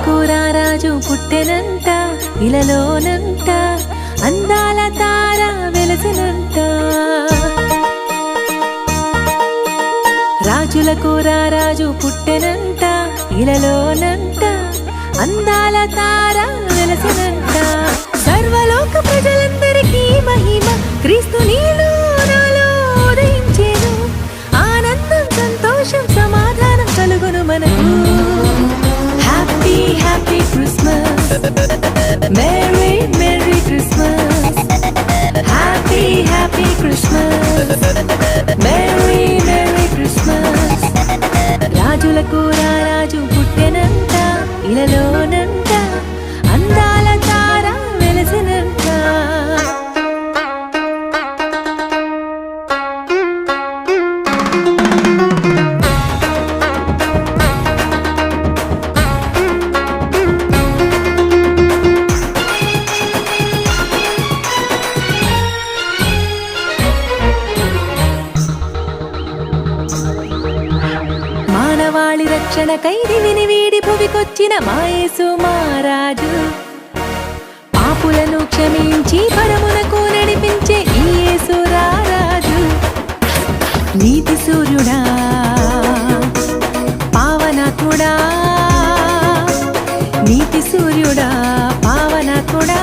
రాజులకు రారాజు పుట్టెనంట, ఇలలోనంట అందాల తార వెలసినంట. రాజులకు రారాజు పుట్టెనంట, ఇలలోనంట అందాల తార వెలసినంట. సర్వలోక ప్రజలందరికీ మహిమ క్రీస్తు నీలో నాలో ఉదయించేను. ఆనందం సంతోషం సమాధానం కలుగును మనకు. Happy happy Christmas, merry merry Christmas. Happy happy Christmas, merry merry Christmas. రాజులకు రారాజు పుట్టెనంట, ఇలలోనంట అందాల తార వెలసినంట. మానవాళి రక్షణ ఖైదీని వీడి భువికొచ్చిన మా యేసు మహారాజు. పాపులను క్షమించి పరమునకు నడిపించే ఈ యేసు రారాజు. నీతి సూర్యుడా పావనాత్ముడా, నీతి సూర్యుడా పావనాత్ముడా,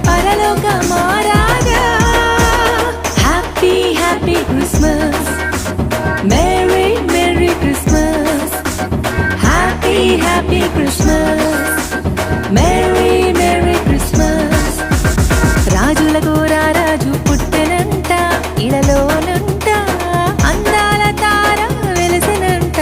పరలోక మహారాజా. Happy happy Christmas, merry merry Christmas. Happy happy Christmas, merry merry Christmas. రాజులకు రారాజు పుట్టెనంట, ఇలలోనంట అందాల తార వెలసినంట.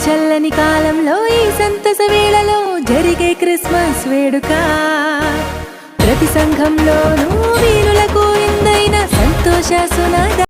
చల్లని కాలంలో ఈ సంతస వేళలో జరిగే క్రిస్మస్ వేడుక. ప్రతి సంఘంలోనూ వీరులకు ఇందైన సంతోష సునాద.